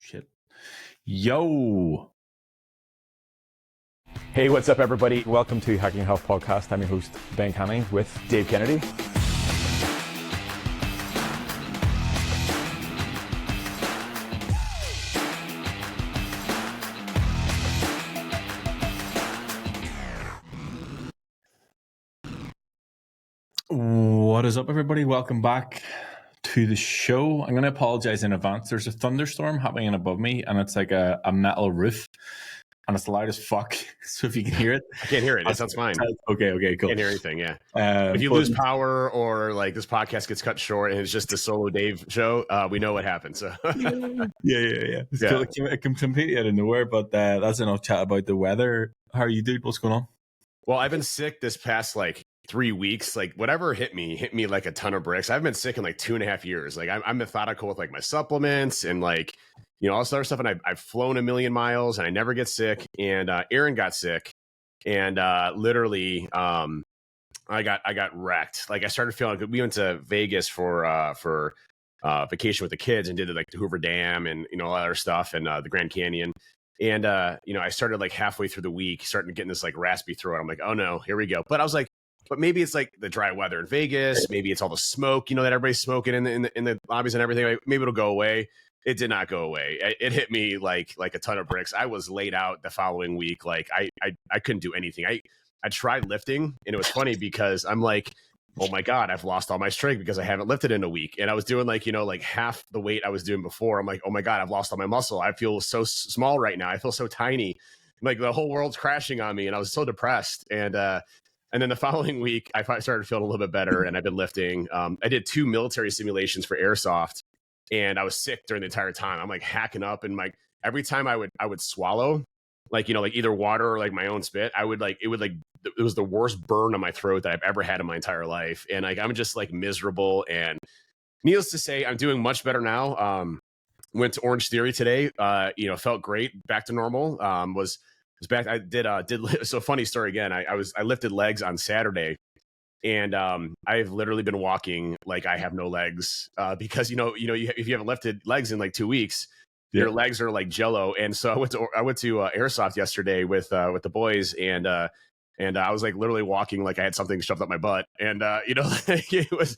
Shit. Yo. Hey, what's up, everybody? Welcome to Hacking Health Podcast. I'm your host, Ben Canning, with Dave Kennedy. What is up, everybody? Welcome back to the show. I'm going to apologize in advance. There's a thunderstorm happening above me, and it's like a metal roof, and it's loud as fuck. So if you can hear it, I can't hear it. That sounds fine. Okay, cool. Can't hear anything. Yeah. If you lose power or like this podcast gets cut short and it's just a solo Dave show, we know what happened. So yeah. It's cool. It came completely out of nowhere, but that's enough chat about the weather. How are you, dude? What's going on? Well, I've been sick this past 3 weeks. Like whatever hit me like a ton of bricks. I've been sick in 2.5 years. Like I'm methodical with my supplements and all this other stuff. And I've flown 1 million miles and I never get sick. And Aaron got sick, and literally I got wrecked. I started feeling good. We went to Vegas for vacation with the kids and did the Hoover Dam and all that other stuff and the Grand Canyon. And I started halfway through the week starting getting this raspy throat. I'm like, oh no, here we go. But I was like, but maybe it's the dry weather in Vegas. Maybe it's all the smoke, that everybody's smoking in the lobbies and everything. Maybe it'll go away. It did not go away. It hit me like a ton of bricks. I was laid out the following week. I couldn't do anything. I tried lifting, and it was funny because I'm like, oh my God, I've lost all my strength because I haven't lifted in a week. And I was doing half the weight I was doing before. I'm like, oh my God, I've lost all my muscle. I feel so small right now. I feel so tiny. The whole world's crashing on me. And I was so depressed. And then the following week, I started feeling a little bit better, and I've been lifting. I did 2 military simulations for airsoft, and I was sick during the entire time. I'm hacking up, and every time I would swallow, either water or my own spit, it was the worst burn on my throat that I've ever had in my entire life. And I'm just miserable. And needless to say, I'm doing much better now. Went to Orange Theory today. Felt great, back to normal. Was back. I did so funny story again. I lifted legs on Saturday, and I've literally been walking like I have no legs because if you haven't lifted legs in 2 weeks, your legs are Jello. And so I went to airsoft yesterday with the boys, and I was literally walking like I had something shoved up my butt. And it was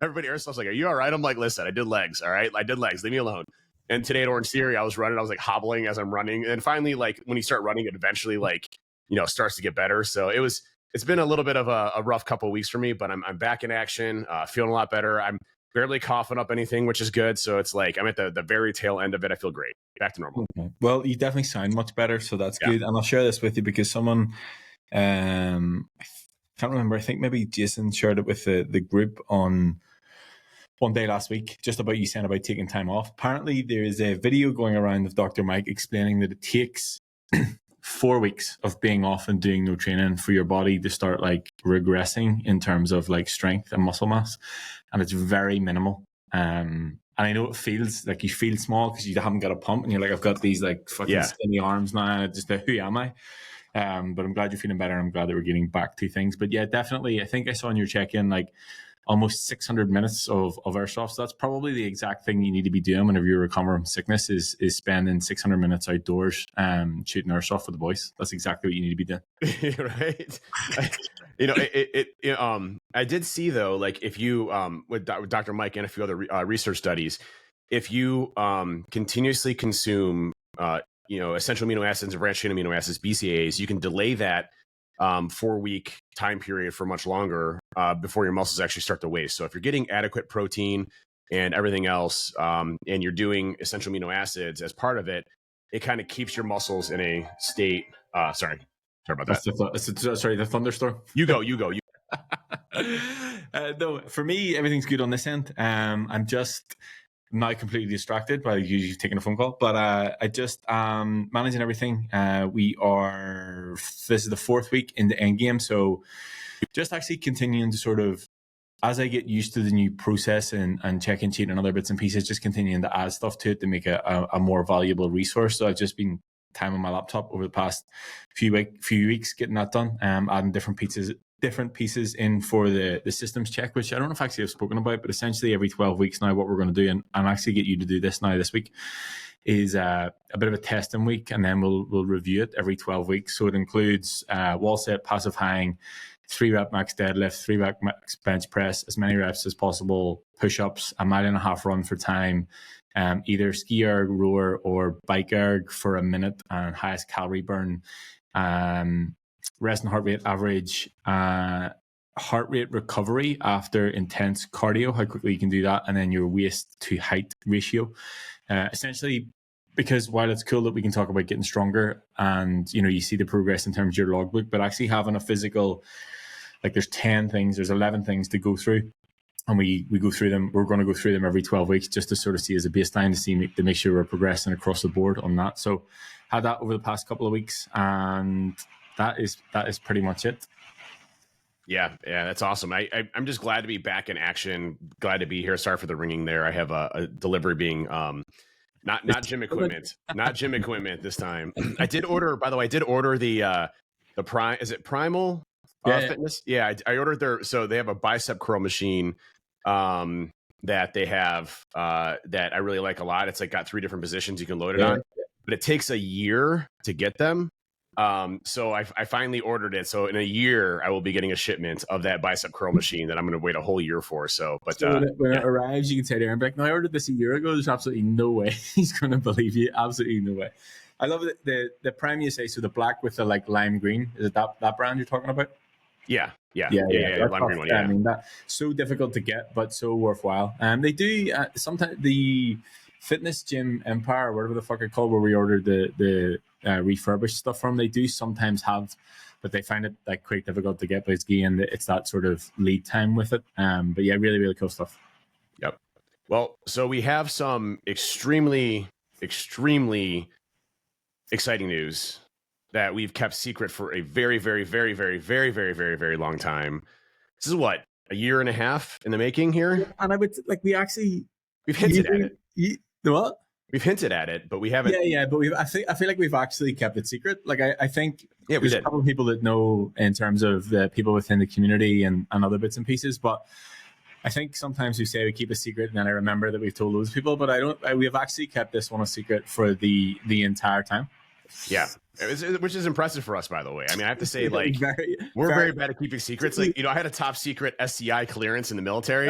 everybody airsoft's like, "Are you all right?" I'm like, "Listen, I did legs. All right, I did legs. Leave me alone." And today at Orange Theory, I was running. I was hobbling as I'm running, and finally, when you start running, it eventually starts to get better. So it's been a little bit of a rough couple of weeks for me, but I'm back in action, feeling a lot better. I'm barely coughing up anything, which is good. So it's I'm at the very tail end of it. I feel great, back to normal. Okay. Well, you definitely sound much better, so that's good. And I'll share this with you because someone, I can't remember, I think maybe Jason shared it with the group on one day last week, just about you saying about taking time off. Apparently there is a video going around of Dr. Mike explaining that it takes 4 weeks of being off and doing no training for your body to start regressing in terms of strength and muscle mass, and it's very minimal. And I know it feels like you feel small because you haven't got a pump, and you're I've got these fucking skinny arms now. Just who am I? But I'm glad you're feeling better. I'm glad that we're getting back to things. But yeah, definitely. I think I saw in your check-in almost 600 minutes of airsoft. So that's probably the exact thing you need to be doing whenever you recover from sickness is spending 600 minutes outdoors shooting airsoft with the boys. That's exactly what you need to be doing. Right. I did see though, if you with Dr. Mike and a few other research studies, if you continuously consume essential amino acids and branched chain amino acids, BCAAs, you can delay that 4-week time period for much longer before your muscles actually start to waste. So if you're getting adequate protein and everything else, and you're doing essential amino acids as part of it, it kind of keeps your muscles in a state. Sorry about that. Sorry, the thunderstorm. You go. No, for me, everything's good on this end. I'm just now completely distracted by usually taking a phone call, but I just managing everything. This is the 4th week in the end game, so just actually continuing to sort of, as I get used to the new process and check-in sheet and other bits and pieces, just continuing to add stuff to it to make a more valuable resource. So I've just been time on my laptop over the past few weeks getting that done, adding different pieces in for the systems check, which I don't know if actually I've spoken about, but essentially every 12 weeks now what we're going to do, and I'm actually get you to do this now this week, is a bit of a testing week, and then we'll review it every 12 weeks. So it includes wall sit, passive hang, 3-rep max deadlift, 3-rep max bench press, as many reps as possible, push-ups, a 1.5 mile run for time, either ski erg, rower, or bike erg for a minute, and highest calorie burn, rest and heart rate average, heart rate recovery after intense cardio, how quickly you can do that, and then your waist to height ratio. Essentially, because while it's cool that we can talk about getting stronger and, you know, you see the progress in terms of your logbook, but actually having a physical, like there's 11 things to go through. And we go through them. We're going to go through them every 12 weeks just to sort of see as a baseline to make sure we're progressing across the board on that. So had that over the past couple of weeks, and that is pretty much it. Yeah, that's awesome. I'm just glad to be back in action. Glad to be here. Sorry for the ringing there. I have a delivery being not gym equipment, not gym equipment this time. I did order, by the way. I did order the Prime. Is it Primal Fitness? Yeah, I ordered so they have a bicep curl machine that they have that I really like a lot. It's like got 3 different positions you can load it on, but it takes a year to get them. So I finally ordered it. So in a year, I will be getting a shipment of that bicep curl machine that I'm going to wait a whole year for. So when it arrives, you can say to Aaron, like, no, I ordered this a year ago. There's absolutely no way he's going to believe you. Absolutely no way. I love it. The Prime you say, so the black with the like lime green. Is it that brand you're talking about? Yeah. Lime green one, yeah. I mean, that's so difficult to get, but so worthwhile. And they do sometimes the Fitness Gym Empire, whatever the fuck it's called, where we ordered the refurbished stuff from. They do sometimes have, but they find it like quite difficult to get. But it's that sort of lead time with it. But yeah, really, really cool stuff. Yep. Well, so we have some extremely, extremely exciting news that we've kept secret for a very, very, very, very, very, very, very, very long time. This is what, a year and a half in the making here? And I would like we've hinted at it. What? We've hinted at it, but we haven't. Yeah, but I feel like we've actually kept it secret. Like I think we there's did. A couple of people that know in terms of the people within the community and other bits and pieces, but I think sometimes we say we keep a secret, and then I remember that we've told loads of people, but we have actually kept this one a secret for the entire time. Yeah, which is impressive for us, by the way. I mean, I have to say, like, we're very bad at keeping secrets. Like, you know, I had a top secret SCI clearance in the military,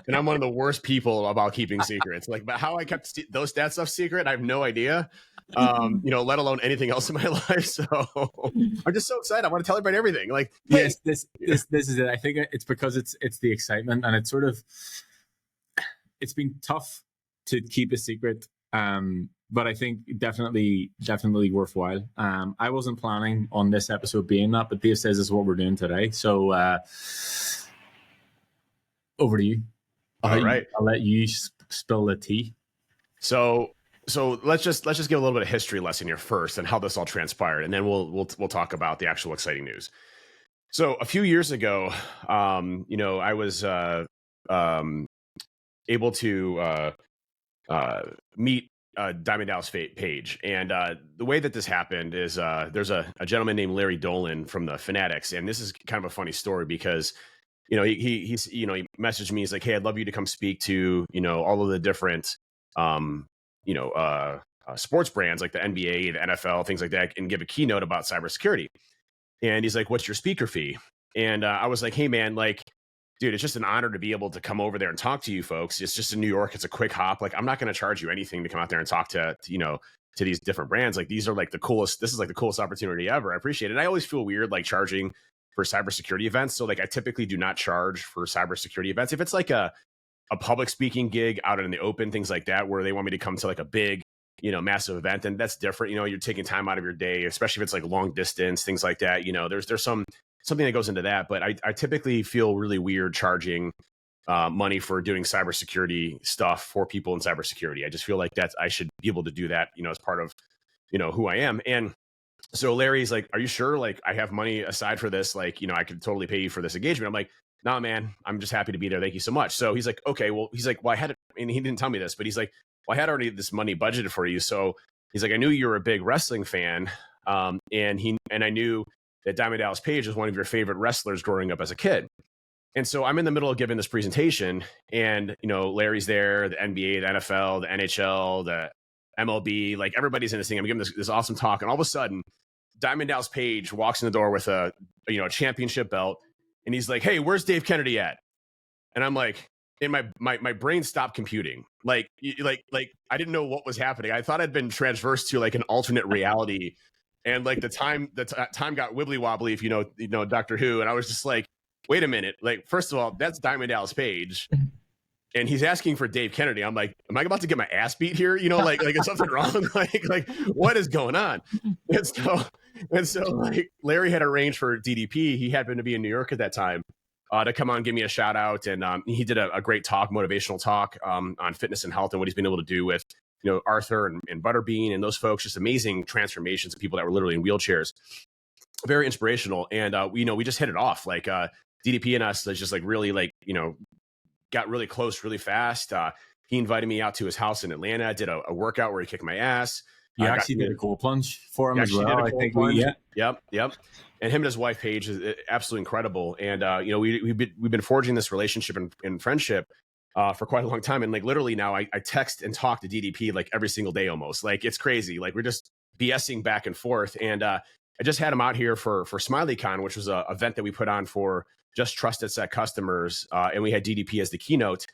and I'm one of the worst people about keeping secrets. Like, but how I kept that stuff secret, I have no idea. You know, let alone anything else in my life. So I'm just so excited. I want to tell everybody everything. Like, hey. Yes, this is it. I think it's because it's the excitement, and it's sort of it's been tough to keep a secret. But I think definitely worthwhile. I wasn't planning on this episode being that, but Dave says this is what we're doing today. So over to you. All right. I'll let you spill the tea. So let's just give a little bit of history lesson here first and how this all transpired, and then we'll talk about the actual exciting news. So a few years ago, you know, I was able to meet Diamond Dallas Page, and the way that this happened is there's a gentleman named Larry Dolan from the Fanatics, and this is kind of a funny story because, you know, he messaged me. He's like, hey, I'd love you to come speak to, you know, all of the different sports brands like the NBA, the NFL, things like that, and give a keynote about cybersecurity. And he's like, what's your speaker fee? And I was like, hey man, like, dude, it's just an honor to be able to come over there and talk to you folks. It's just in New York. It's a quick hop. Like, I'm not going to charge you anything to come out there and talk to these different brands. Like, these are like the coolest. This is like the coolest opportunity ever. I appreciate it. I always feel weird like charging for cybersecurity events. So like, I typically do not charge for cybersecurity events. If it's like a public speaking gig out in the open, things like that, where they want me to come to like a big, you know, massive event, and that's different. You know, you're taking time out of your day, especially if it's like long distance, things like that. You know, there's something that goes into that, but I typically feel really weird charging money for doing cybersecurity stuff for people in cybersecurity. I just feel like I should be able to do that, you know, as part of, you know, who I am. And so Larry's like, are you sure? Like, I have money aside for this. Like, you know, I could totally pay you for this engagement. I'm like, nah, man, I'm just happy to be there. Thank you so much. So he's like, okay, well, I had it, and he didn't tell me this, but he's like, well, I had already this money budgeted for you. So he's like, I knew you were a big wrestling fan. And I knew that Diamond Dallas Page was one of your favorite wrestlers growing up as a kid. And so I'm in the middle of giving this presentation, and, you know, Larry's there, the NBA, the NFL, the NHL, the MLB, like everybody's in this thing. I'm giving this awesome talk, and all of a sudden, Diamond Dallas Page walks in the door with a championship belt, and he's like, "Hey, where's Dave Kennedy at?" And I'm like, in my brain stopped computing. Like I didn't know what was happening. I thought I'd been transversed to like an alternate reality, and like the time got wibbly wobbly, if you know Doctor Who, and I was just like, wait a minute. Like, first of all, that's Diamond Dallas Page. And he's asking for Dave Kennedy. I'm like, am I about to get my ass beat here? Like is something wrong? like what is going on? And so like Larry had arranged for DDP. He happened to be in New York at that time to come on, give me a shout out. And he did a great talk, motivational talk on fitness and health and what he's been able to do with, Arthur and Butterbean and those folks, just amazing transformations of people that were literally in wheelchairs. Very inspirational. And, we just hit it off. Like DDP and us just like really like, got really close really fast. He invited me out to his house in Atlanta, did a workout where he kicked my ass. You actually did a cold plunge for him as well. I think Yep. And him and his wife Paige is absolutely incredible. And we've been forging this relationship and friendship for quite a long time. And like literally now I text and talk to DDP like every single day almost. Like it's crazy. Like we're just BSing back and forth. And I just had him out here for SmileyCon, which was an event that we put on for just trusted set customers, and we had DDP as the keynote.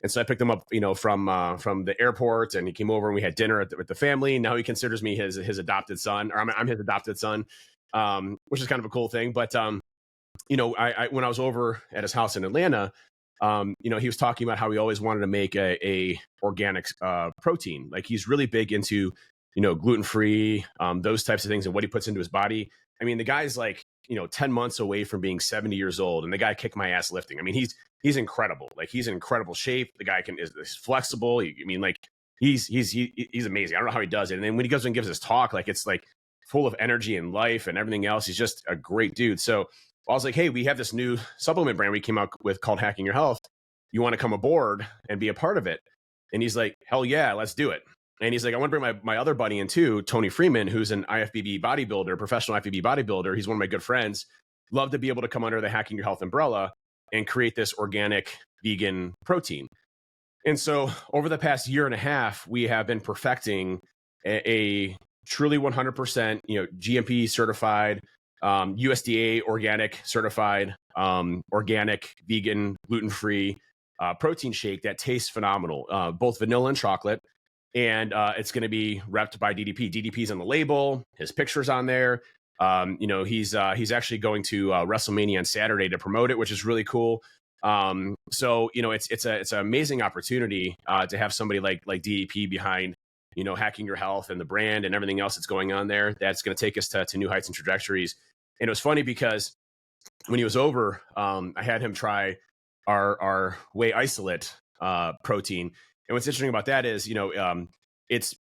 And so I picked him up, from the airport, and he came over and we had dinner with the family. Now he considers me his adopted son, or I'm his adopted son, which is kind of a cool thing. But I when I was over at his house in Atlanta, he was talking about how he always wanted to make a organic protein. Like he's really big into gluten-free, those types of things, and what he puts into his body. I mean, the guy's like 10 months away from being 70 years old, and the guy kicked my ass lifting. I mean, he's incredible. Like he's in incredible shape. The guy is flexible. He's amazing. I don't know how he does it. And then when he goes and gives his talk, like it's like full of energy and life and everything else. He's just a great dude. So I was like, hey, we have this new supplement brand we came out with called Hacking Your Health. You want to come aboard and be a part of it? And he's like, hell yeah, let's do it. And he's like, I want to bring my other buddy in too, Tony Freeman, who's an IFBB bodybuilder, professional IFBB bodybuilder. He's one of my good friends. Love to be able to come under the Hacking Your Health umbrella and create this organic vegan protein. And so over the past year and a half, we have been perfecting a truly 100%, GMP certified, USDA organic certified, organic, vegan, gluten-free protein shake that tastes phenomenal, both vanilla and chocolate. And it's going to be repped by DDP. DDP's on the label. His picture's on there. He's actually going to WrestleMania on Saturday to promote it, which is really cool. So it's an amazing opportunity to have somebody like DDP behind Hacking Your Health and the brand and everything else that's going on there. That's going to take us to new heights and trajectories. And it was funny because when he was over, I had him try our whey isolate protein. And what's interesting about that is, it's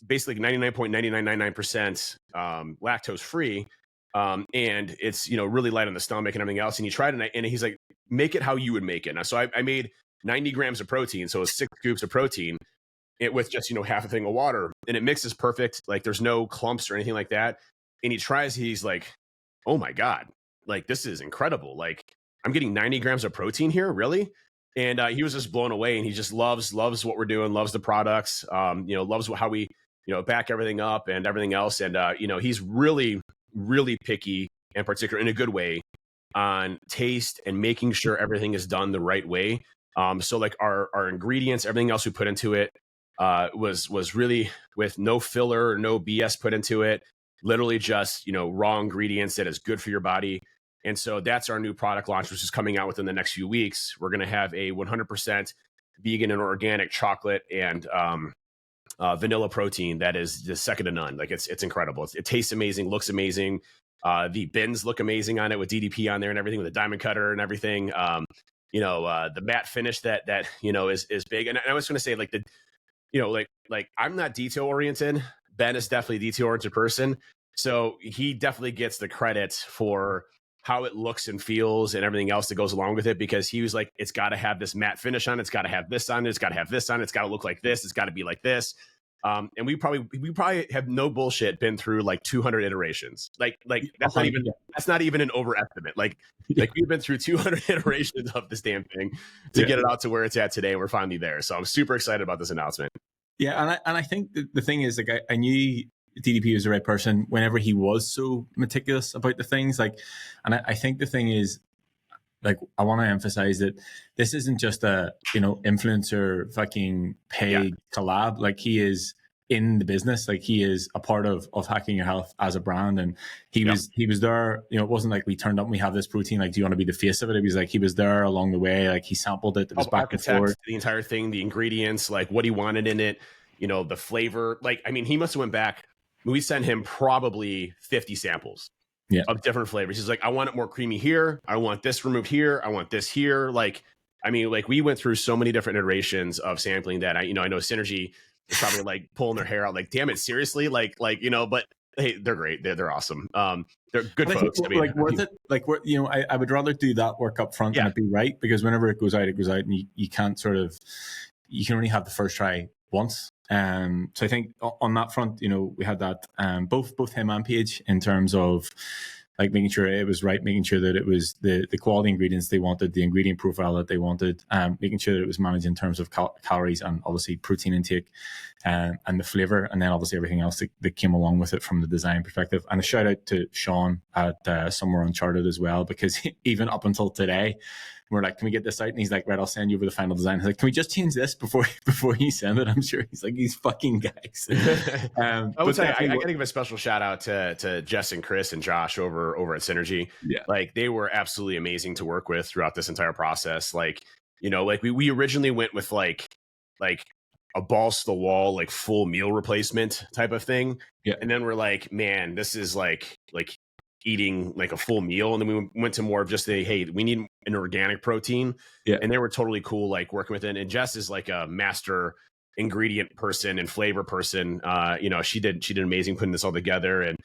basically 99.9999% lactose free. And it's, really light on the stomach and everything else. And he tried it and he's like, make it how you would make it. And so I made 90 grams of protein. So it's 6 scoops of protein with just, half a thing of water, and it mixes perfect. Like there's no clumps or anything like that. And he's like, oh my God, like this is incredible. Like I'm getting 90 grams of protein here. Really? And he was just blown away, and he just loves what we're doing, loves the products, loves how we, back everything up and everything else. And, he's really, really picky, and particular in a good way, on taste and making sure everything is done the right way. So like our ingredients, everything else we put into it was really with no filler, no BS put into it, literally just, raw ingredients that is good for your body. And so that's our new product launch, which is coming out within the next few weeks. We're going to have a 100% vegan and organic chocolate and vanilla protein that is just second to none. Like it's incredible. It tastes amazing, looks amazing. The bins look amazing on it with DDP on there and everything, with a diamond cutter and everything. The matte finish that is big. And I was going to say like I'm not detail oriented. Ben is definitely a detail oriented person. So he definitely gets the credit for how it looks and feels and everything else that goes along with it, because he was like, it's got to have this matte finish on it. It's got to have this on it. It's got to have this on it. It's got to look like this. It's got to be like this. And we probably have no bullshit been through like 200 iterations. Like that's not even an overestimate. Like we've been through 200 iterations of this damn thing to get it out to where it's at today. And we're finally there. So I'm super excited about this announcement. Yeah, and I think the thing is, like, I knew DDP was the right person whenever he was so meticulous about the things. Like, and I think the thing is, like, I want to emphasize that this isn't just a influencer fucking paid collab. Like, he is in the business. Like, he is a part of Hacking Your Health as a brand, and he was there. It wasn't like we turned up and we have this protein. Like, do you want to be the face of it? It was like he was there along the way. Like, he sampled it. It was back and forth. The entire thing, the ingredients, like what he wanted in it, the flavor. Like, I mean, he must have went back. We sent him probably 50 samples. Of different flavors. He's like, I want it more creamy here. I want this removed here. I want this here. Like, I mean, like, we went through so many different iterations of sampling that I know Synergy is probably like pulling their hair out. Like, damn it, seriously? Like, but hey, they're great. They're awesome. They're good folks. I mean, like, worth it. Like, I would rather do that work up front than it be right, because whenever it goes out, and you can't you can only have the first try once. So I think on that front, we had that, both him and Paige, in terms of like making sure it was right, making sure that it was the quality ingredients they wanted, the ingredient profile that they wanted, making sure that it was managed in terms of calories and obviously protein intake, and the flavor, and then obviously everything else that came along with it from the design perspective. And a shout out to Sean at Somewhere Uncharted as well, because even up until today, we're like, can we get this out? And he's like, right, I'll send you over the final design. He's like, can we just change this before you send it? I'm sure he's like, these fucking guys. I would say I gotta give a special shout out to Jess and Chris and Josh over at Synergy. Yeah, like, they were absolutely amazing to work with throughout this entire process. Like, like we originally went with like a balls to the wall, like full meal replacement type of thing. Yeah, and then we're like, man, this is like eating like a full meal. And then we went to more of just hey, we need an organic protein. Yeah. And they were totally cool, like, working with it. And Jess is like a master ingredient person and flavor person. She did amazing putting this all together. And,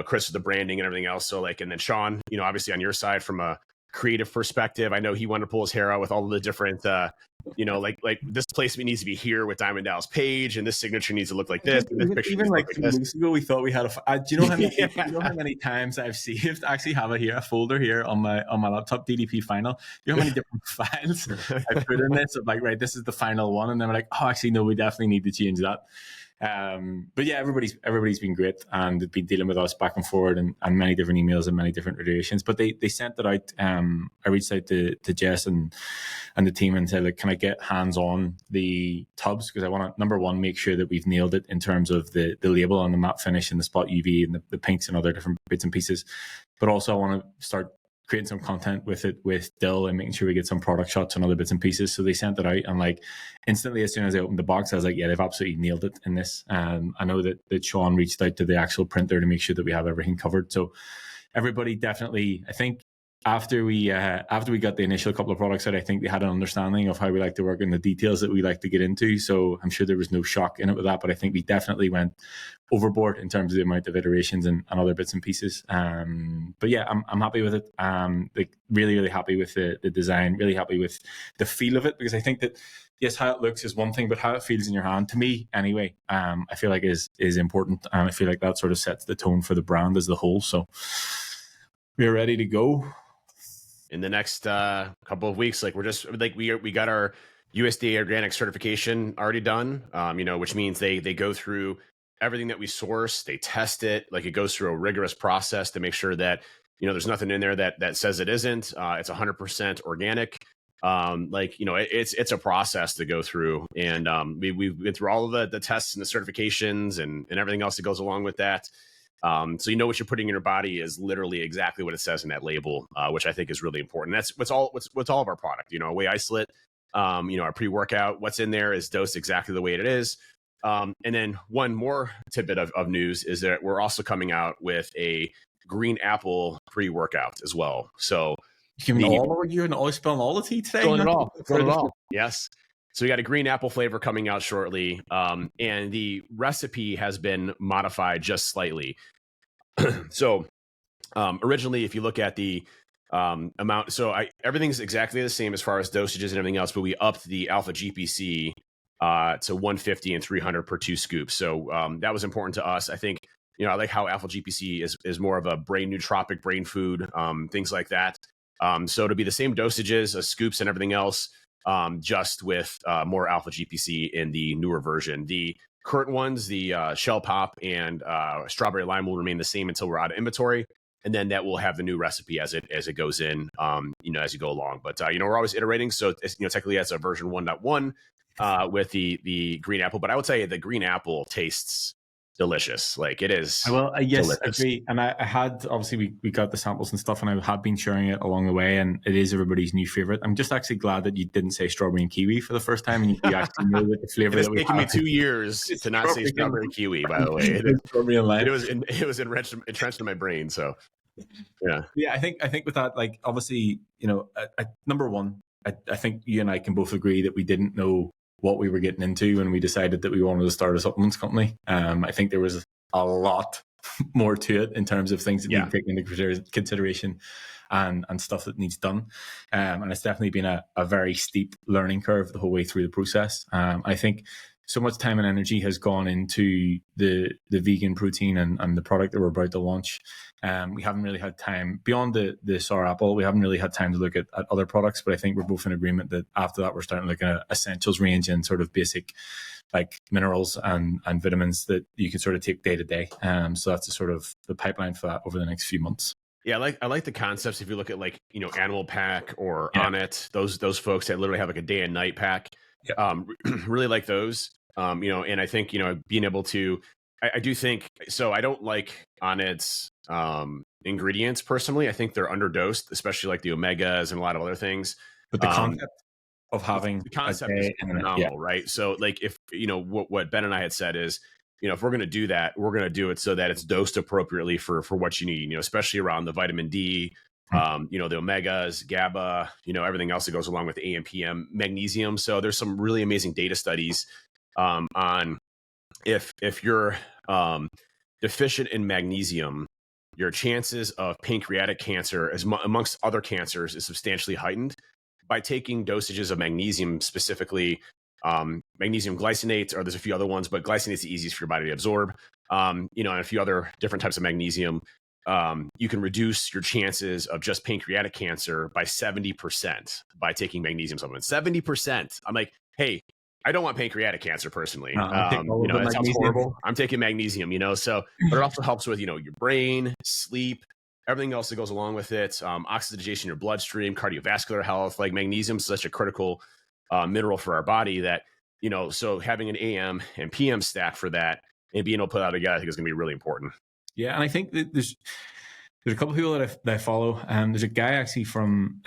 Chris with the branding and everything else. So, like, and then Sean, obviously on your side from a creative perspective, I know he wanted to pull his hair out with all of the different, like this placement needs to be here with Diamond Dallas Page, and this signature needs to look like this. And this picture even like 2 weeks ago, we thought we had do you know how many, how many times I've saved? I actually have it here, a folder here on my laptop, DDP final. You know how many different files I put in this of like, right, this is the final one, and then we're like, oh, actually, no, we definitely need to change that. But yeah, everybody's been great, and they've been dealing with us back and forward, and many different emails and many different iterations. But they sent it out. I reached out to Jess and the team and said, like, can I get hands on the tubs, because I want to, number one, make sure that we've nailed it in terms of the label and the matte finish and the spot UV and the pinks and other different bits and pieces. But also I want to start creating some content with it, with Dill, and making sure we get some product shots and other bits and pieces. So they sent it out, and like instantly, as soon as I opened the box, I was like, yeah, they've absolutely nailed it in this. I know that Sean reached out to the actual printer to make sure that we have everything covered. So everybody definitely, I think, after we got the initial couple of products out, I think they had an understanding of how we like to work and the details that we like to get into. So I'm sure there was no shock in it with that, but I think we definitely went overboard in terms of the amount of iterations and other bits and pieces. But yeah, I'm happy with it. Like, really, really happy with the design, really happy with the feel of it, because I think that, yes, how it looks is one thing, but how it feels in your hand, to me anyway, I feel like is important. And I feel like that sort of sets the tone for the brand as a whole. So we're ready to go. In the next couple of weeks, like, we're just like, we got our USDA organic certification already done, which means they go through everything that we source, they test it, like, it goes through a rigorous process to make sure that, there's nothing in there that says it isn't. It's 100% organic. It's a process to go through, and we've been through all of the tests and the certifications and everything else that goes along with that. So what you're putting in your body is literally exactly what it says in that label, which I think is really important. That's what's all of our product. Our whey isolate, our pre-workout, what's in there is dosed exactly the way it is. And then one more tidbit of news is that we're also coming out with a green apple pre-workout as well. So you're always spilling all the tea today. Spilling it all. Yes. So we got a green apple flavor coming out shortly, and the recipe has been modified just slightly. So originally, if you look at the amount, so everything's exactly the same as far as dosages and everything else, but we upped the AlphaGPC to 150 and 300 per 2 scoops. So that was important to us. I think, I like how AlphaGPC is more of a brain nootropic, brain food, things like that. So to be the same dosages as scoops and everything else, just with more AlphaGPC in the newer version. The current ones, the Shell Pop and Strawberry Lime, will remain the same until we're out of inventory. And then that will have the new recipe as it goes in, as you go along. But we're always iterating. So technically that's a version 1.1 with the green apple. But I would say the green apple tastes delicious. Like it is. Well, yes, delicious. agree. And I had, obviously we got the samples and stuff, and I have been sharing it along the way, and it is everybody's new favorite. I'm just actually glad that you didn't say strawberry and kiwi for the first time, and you actually know that the flavor. It's taken me 2 years to not say strawberry and kiwi. By the way, it was entrenched in my brain. So yeah. I think with that, like obviously, number one, I think you and I can both agree that we didn't know what we were getting into when we decided that we wanted to start a supplements company. I think there was a lot more to it in terms of things that need to take into consideration and stuff that needs done. And it's definitely been a very steep learning curve the whole way through the process. I think so much time and energy has gone into the vegan protein and the product that we're about to launch. We haven't really had time beyond the sour apple. We haven't really had time to look at other products, but I think we're both in agreement that after that, we're starting looking at essentials range and sort of basic like minerals and vitamins that you can sort of take day to day. So that's the sort of the pipeline for that over the next few months. Yeah, I like the concepts. If you look at Animal Pack or Onnit, those folks that literally have like a day and night pack, really like those. And I think being able to, I do think so. I don't like Onnit's ingredients personally. I think they're underdosed, especially like the omegas and a lot of other things. But the concept of having the concept is phenomenal, right? So like if what Ben and I had said is, if we're going to do that, we're going to do it so that it's dosed appropriately for what you need, especially around the vitamin D, the omegas, GABA, everything else that goes along with AM, PM, magnesium. So there's some really amazing data studies on if you're deficient in magnesium, your chances of pancreatic cancer, amongst other cancers, is substantially heightened by taking dosages of magnesium, specifically magnesium glycinate, or there's a few other ones, but glycinate is the easiest for your body to absorb. And a few other different types of magnesium. You can reduce your chances of just pancreatic cancer by 70% by taking magnesium supplements. 70%. I'm like, hey, I don't want pancreatic cancer personally. That sounds horrible. I'm taking magnesium, so, but it also helps with, your brain, sleep, everything else that goes along with it, oxygenation in your bloodstream, cardiovascular health. Like magnesium is such a critical mineral for our body that, so having an AM and PM stack for that and being able to put that together, I think is going to be really important. Yeah. And I think that there's a couple of people that I follow. There's a guy actually from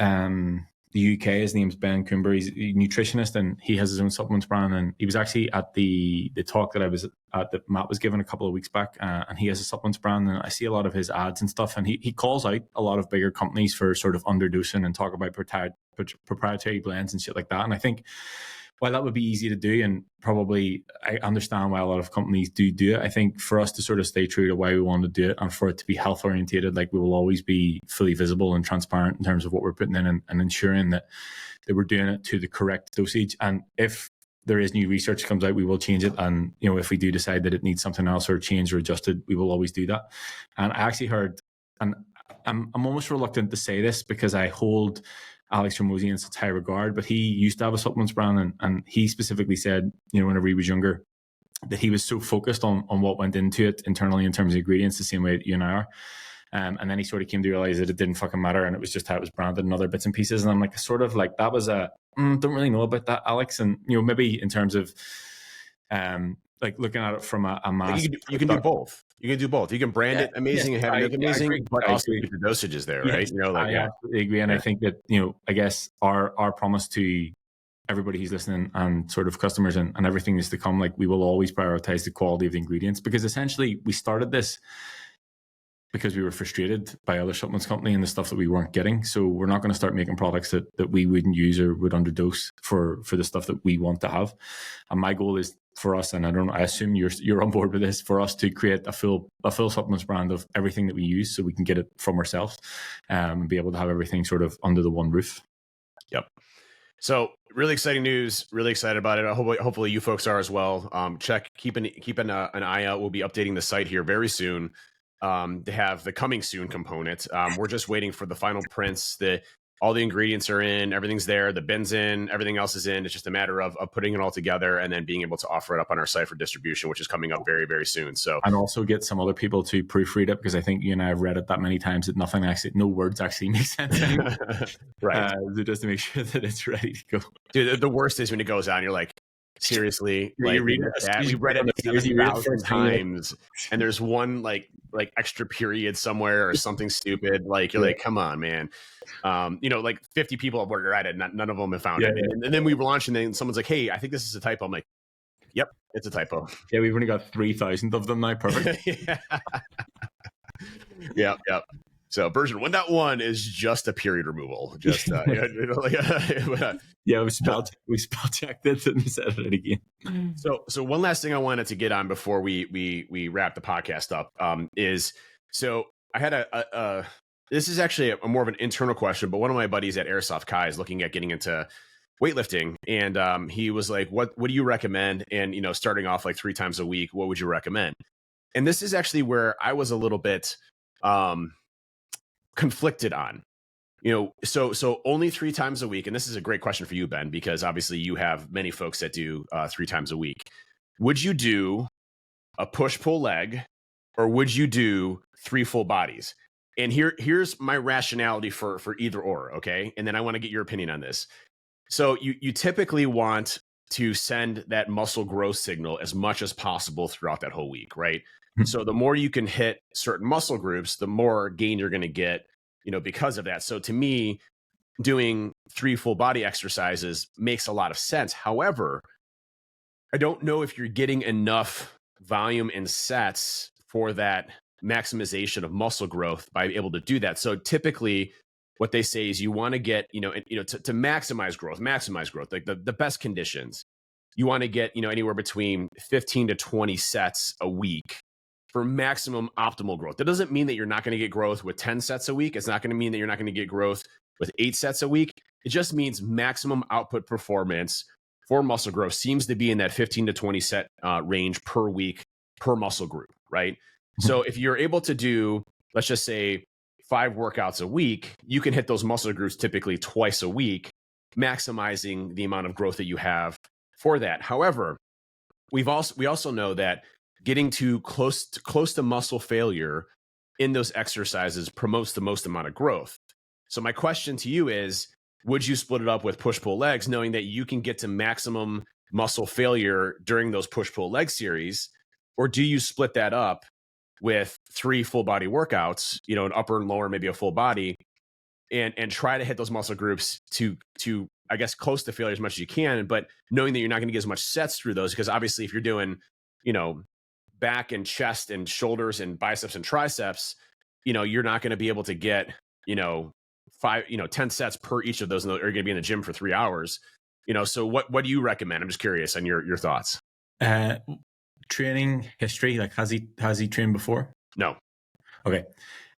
the UK. His name's Ben Coomber. He's a nutritionist and he has his own supplements brand. And he was actually at the talk that I was at that Matt was given a couple of weeks back. And he has a supplements brand, and I see a lot of his ads and stuff. And he calls out a lot of bigger companies for sort of underdosing and talk about proprietary blends and shit like that. And I think while that would be easy to do, and probably I understand why a lot of companies do it, I think for us to sort of stay true to why we want to do it and for it to be health orientated, like we will always be fully visible and transparent in terms of what we're putting in and ensuring that we're doing it to the correct dosage. And if there is new research comes out, we will change it. And, if we do decide that it needs something else or changed or adjusted, we will always do that. And I actually heard, and I'm almost reluctant to say this because I hold Alex Hormozi in such high regard, but he used to have a supplements brand, and he specifically said, whenever he was younger, that he was so focused on what went into it internally in terms of ingredients, the same way that you and I are. And then he sort of came to realize that it didn't fucking matter, and it was just how it was branded and other bits and pieces. And I'm like, sort of like, that was don't really know about that, Alex. And, maybe in terms of, like looking at it from a mass. You can do both. You can do both. You can brand it amazing and have it look amazing, but also keep the dosages there, right? I absolutely agree. And I think that, I guess our promise to everybody who's listening and sort of customers and everything is to come, like we will always prioritize the quality of the ingredients, because essentially we started this because we were frustrated by other supplements company and the stuff that we weren't getting. So we're not going to start making products that we wouldn't use or would underdose for the stuff that we want to have. And my goal is for us, and I assume you're on board with this, for us to create a full supplements brand of everything that we use, so we can get it from ourselves and be able to have everything sort of under the one roof. Yep. So really exciting news. Really excited about it. Hopefully you folks are as well. Keep an eye out. We'll be updating the site here very soon to have the coming soon component. We're just waiting for the final prints. all the ingredients are in, everything's there, the bin's in, everything else is in. It's just a matter of putting it all together and then being able to offer it up on our site for distribution, which is coming up very, very soon. So, and also get some other people to proofread it, because I think you and I have read it that many times that no words actually make sense anymore. Right. So just to make sure that it's ready to go. Dude, the worst is when it goes out and you're like, seriously, Yeah, like, we read it 7,000 times, and there's one like extra period somewhere or something stupid. Like, you're like, come on, man. Like 50 people have read it, none of them have found it. And then we launch, and then someone's like, hey, I think this is a typo. I'm like, yep, it's a typo. Yeah, we've only got 3,000 of them now. Perfect. Yep. So version 1.1 is just a period removal. Just yeah, we spell checked it and said it again. So one last thing I wanted to get on before we wrap the podcast up is, so I had a this is actually a more of an internal question, but one of my buddies at Airsoft, Kai, is looking at getting into weightlifting, and he was like, what do you recommend? And starting off like 3 times a week, what would you recommend? And this is actually where I was a little bit conflicted on, so only 3 times a week. And this is a great question for you, Ben, because obviously you have many folks that do 3 times a week. Would you do a push-pull leg, or would you do 3 full bodies? And here's my rationality for either or, okay? And then I want to get your opinion on this. So you typically want to send that muscle growth signal as much as possible throughout that whole week, right? So the more you can hit certain muscle groups, the more gain you're going to get, because of that. So to me, doing 3 full body exercises makes a lot of sense. However, I don't know if you're getting enough volume and sets for that maximization of muscle growth by able to do that. So typically what they say is you want to get, to maximize growth, like the best conditions. You want to get, anywhere between 15 to 20 sets a week for maximum optimal growth. That doesn't mean that you're not going to get growth with 10 sets a week. It's not going to mean that you're not going to get growth with 8 sets a week. It just means maximum output performance for muscle growth seems to be in that 15 to 20 set range per week per muscle group, right? So if you're able to do, let's just say 5 workouts a week, you can hit those muscle groups typically twice a week, maximizing the amount of growth that you have for that. However, we also know that getting too close to muscle failure in those exercises promotes the most amount of growth. So my question to you is, would you split it up with push-pull legs, knowing that you can get to maximum muscle failure during those push-pull leg series? Or do you split that up with 3 full body workouts, an upper and lower, maybe a full body, and try to hit those muscle groups to I guess close to failure as much as you can, but knowing that you're not going to get as much sets through those, because obviously if you're doing, back and chest and shoulders and biceps and triceps, you're not going to be able to get, 10 sets per each of those, and you're going to be in the gym for 3 hours. So what do you recommend? I'm just curious on your thoughts. Training history, like has he trained before? No. Okay.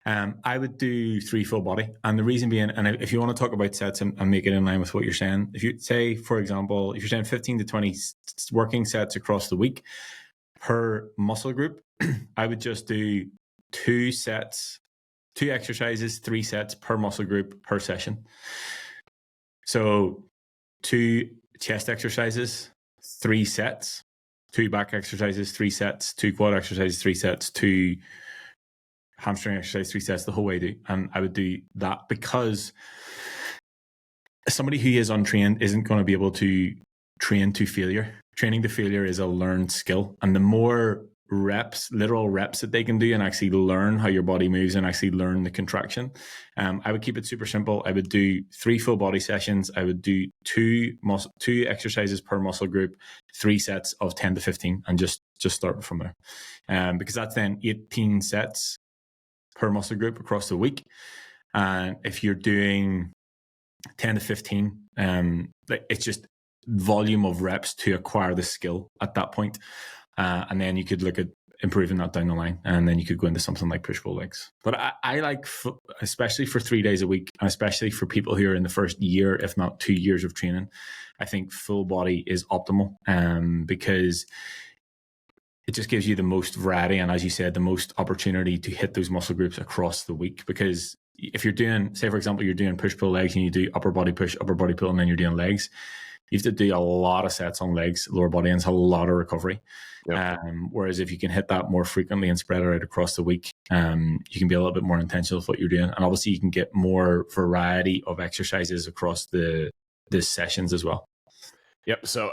I would do 3 full body, and the reason being, and if you want to talk about sets and make it in line with what you're saying, if you say, for example, if you're saying 15 to 20 working sets across the week per muscle group, I would just do 2 exercises, 3 sets per muscle group per session. So 2 chest exercises, 3 sets, 2 back exercises, 3 sets, 2 quad exercises, 3 sets, 2 hamstring exercises, 3 sets, the whole way. And I would do that, because somebody who is untrained isn't going to be able to train to failure. Training to failure is a learned skill, and the more literal reps that they can do and actually learn how your body moves and actually learn the contraction. I would keep it super simple. I would do 3 full body sessions. I would do 2 exercises per muscle group, 3 sets of 10 to 15, and just start from there. Because that's then 18 sets per muscle group across the week. And if you're doing 10 to 15, it's just volume of reps to acquire the skill at that point. And then you could look at improving that down the line, and then you could go into something like push-pull legs. But I like, especially for 3 days a week, and especially for people who are in the first year, if not 2 years of training, I think full body is optimal, because it just gives you the most variety, and as you said, the most opportunity to hit those muscle groups across the week. Because if you're doing, say for example, you're doing push pull legs and you do upper body push, upper body pull, and then you're doing legs, you have to do a lot of sets on legs, lower body, and it's a lot of recovery. Yep. Whereas if you can hit that more frequently and spread it out across the week, you can be a little bit more intentional with what you're doing, and obviously you can get more variety of exercises across the sessions as well. Yep. So,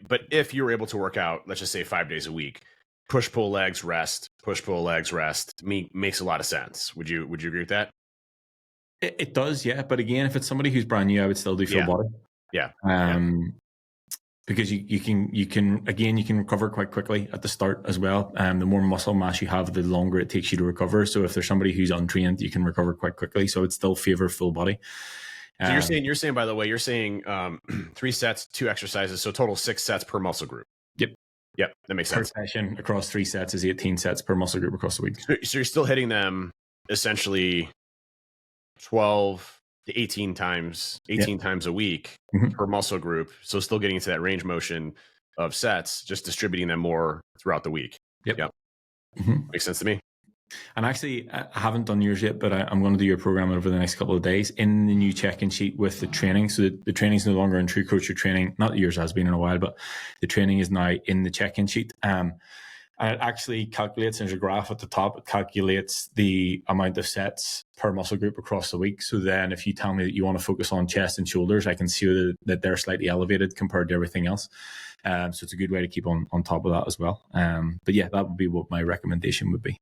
but if you were able to work out, let's just say 5 days a week, push pull legs, rest, push pull legs, rest, makes a lot of sense. Would you agree with that? It does, yeah. But again, if it's somebody who's brand new, I would still do full body. Yeah. Because you can recover quite quickly at the start as well. The more muscle mass you have, the longer it takes you to recover. So if there's somebody who's untrained, you can recover quite quickly. So it's still favor full body. So you're saying, by the way, you're saying 3 sets, 2 exercises, so total 6 sets per muscle group. Yep, that makes sense. Per session across 3 sets is 18 sets per muscle group across the week. So you're still hitting them essentially 12 to 18 times a week per muscle group. So still getting into that range motion of sets, just distributing them more throughout the week. Yep. Makes sense to me. And actually, I haven't done yours yet, but I'm going to do your program over the next couple of days in the new check-in sheet with the training. So the training is no longer in True Coach or training. Not that yours has been in a while, but the training is now in the check-in sheet. And it actually calculates, there's a graph at the top, it calculates the amount of sets per muscle group across the week. So then if you tell me that you want to focus on chest and shoulders, I can see that they're slightly elevated compared to everything else. So it's a good way to keep on top of that as well. But yeah, that would be what my recommendation would be.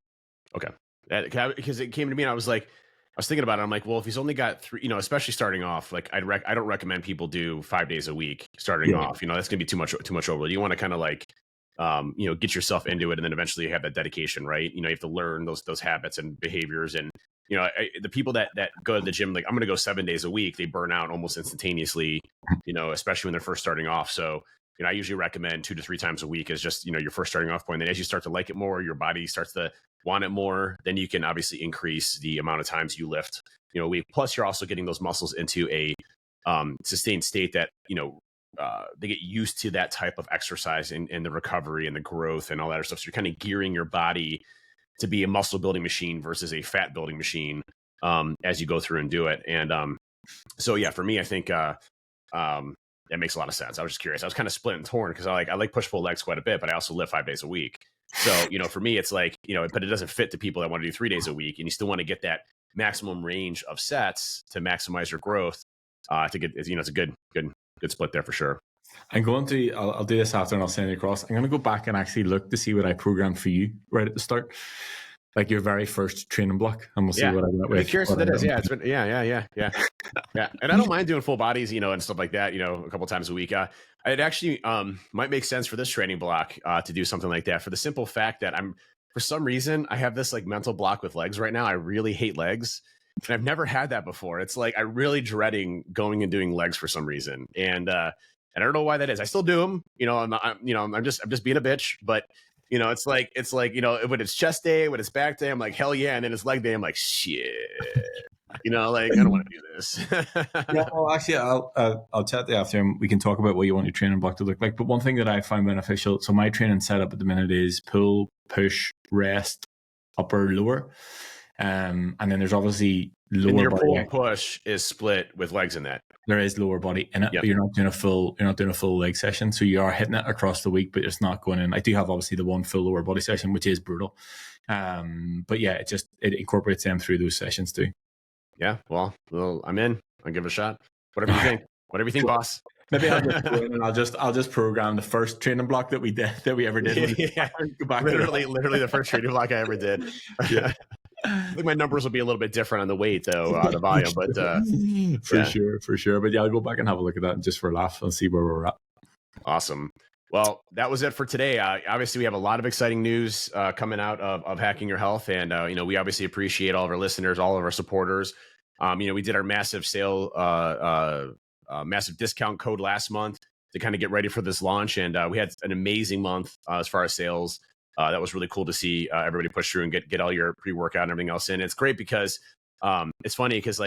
Okay. Because it came to me and I was thinking about it. I'm like, well, if he's only got 3, especially starting off, like I don't recommend people do 5 days a week starting off. That's going to be too much over. You want to kind of like, get yourself into it, and then eventually you have that dedication, right? You have to learn those habits and behaviors. And, the people that go to the gym, like I'm going to go 7 days a week, they burn out almost instantaneously, especially when they're first starting off. So, I usually recommend 2 to 3 times a week as just, your first starting off point. Then as you start to like it more, your body starts to want it more, then you can obviously increase the amount of times you lift, a week. Plus you're also getting those muscles into a sustained state that, they get used to that type of exercise and the recovery and the growth and all that other stuff. So you're kind of gearing your body to be a muscle building machine versus a fat building machine as you go through and do it. And so yeah, for me, I think that makes a lot of sense. I was just curious. I was kind of split and torn because I like push pull legs quite a bit, but I also lift 5 days a week. So, for me, it's like, but it doesn't fit the people that want to do 3 days a week. And you still want to get that maximum range of sets to maximize your growth. I think it's a good split there for sure. I'm going to, I'll do this after and I'll send it across. I'm going to go back and actually look to see what I programmed for you right at the start. Like your very first training block, and we'll see what I went with. I'm curious what that is. Yeah, yeah. And I don't mind doing full bodies, and stuff like that, a couple times a week. It actually might make sense for this training block to do something like that, for the simple fact that for some reason, I have this like mental block with legs right now. I really hate legs, and I've never had that before. It's like I'm really dreading going and doing legs for some reason, and I don't know why that is. I still do them, I'm just being a bitch, but. It's like, when it's chest day, when it's back day, I'm like, hell yeah. And then it's leg day, I'm like, shit, I don't want to do this. Yeah, well, actually, I'll chat the after and we can talk about what you want your training block to look like. But one thing that I find beneficial, so my training setup at the minute is pull, push, rest, upper, lower. And then there's obviously lower and your body. Pull and push is split with legs in that. There is lower body in it, but you're not doing a full leg session. So you are hitting it across the week, but it's not going in. I do have obviously the one full lower body session, which is brutal. But yeah, it incorporates them through those sessions too. Yeah, well, I'm in. I'll give it a shot. Whatever you think. Whatever you think, boss. Maybe I'll just go in and I'll just program the first training block that we ever did. Yeah. Go back literally the first training block I ever did. Yeah. I think my numbers will be a little bit different on the weight though, the volume, but for sure. But yeah, I'll go back and have a look at that just for a laugh and see where we're at. Awesome. Well, that was it for today. Obviously, we have a lot of exciting news coming out of Hacking Your Health, and we obviously appreciate all of our listeners, all of our supporters. We did our massive sale, massive discount code last month to kind of get ready for this launch, and we had an amazing month as far as sales. That was really cool to see everybody push through and get all your pre-workout and everything else in. It's great because it's funny because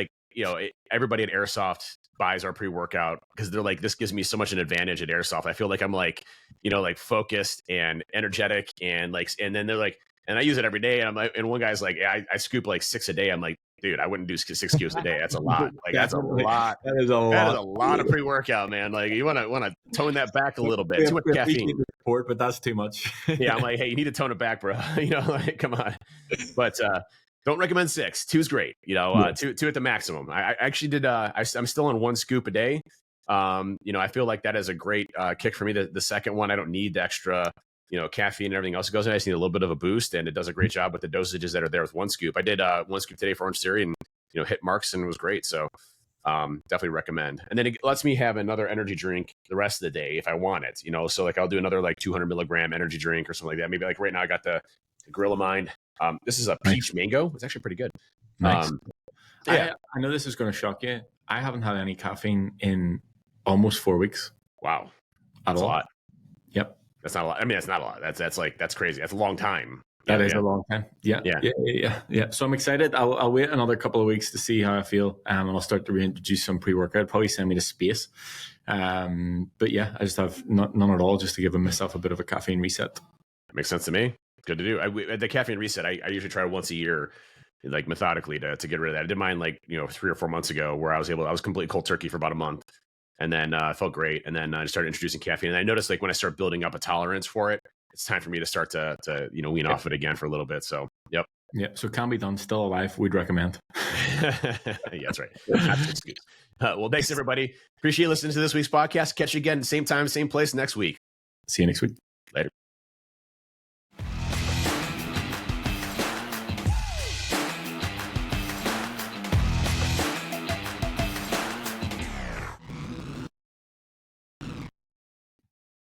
everybody at Airsoft buys our pre-workout because they're like, this gives me so much an advantage at Airsoft. I feel like I'm focused and energetic and then they're like, and I use it every day. And I'm like, and one guy's like, yeah, I scoop like 6 a day. I'm like, dude, I wouldn't do 6 scoops a day. That's a lot. Like that's a lot. That is a lot. That is a lot of pre-workout, man. Like you want to tone that back a little bit. Too much caffeine. Report, but that's too much. Yeah, I'm like, hey, you need to tone it back, bro. Like, come on. But don't recommend 6. 2 is great. Two at the maximum. I actually did. I'm still on 1 scoop a day. I feel like that is a great kick for me. The second one, I don't need the extra, caffeine and everything else that goes in. I just need a little bit of a boost, and it does a great job with the dosages that are there with 1 scoop. I did 1 scoop today for Orange Theory, and hit marks, and it was great. So definitely recommend. And then it lets me have another energy drink the rest of the day if I want it. So like I'll do another like 200 milligram energy drink or something like that. Maybe like right now I got the Gorilla Mind. This is a peach mango. It's actually pretty good. Nice. Yeah, I know this is going to shock you. I haven't had any caffeine in almost 4 weeks. Wow, that's a lot. Yep, that's not a lot. I mean, that's not a lot. That's crazy. That's a long time. That is a long time. Yeah. So I'm excited. I'll wait another couple of weeks to see how I feel, and I'll start to reintroduce some pre-workout. Probably send me to space. But yeah, I just have none at all, just to give myself a bit of a caffeine reset. That makes sense to me. Good to do. The caffeine reset, I usually try once a year, like methodically to get rid of that. I did mine like 3 or 4 months ago, where I was completely cold turkey for about a month, and then I felt great, and then I started introducing caffeine, and I noticed like when I start building up a tolerance for it, it's time for me to start to wean off it again for a little bit. So yep. Yeah, so can be done. Still alive. We'd recommend. Yeah, that's right. Well, thanks everybody. Appreciate listening to this week's podcast. Catch you again, same time, same place next week. See you next week. Later.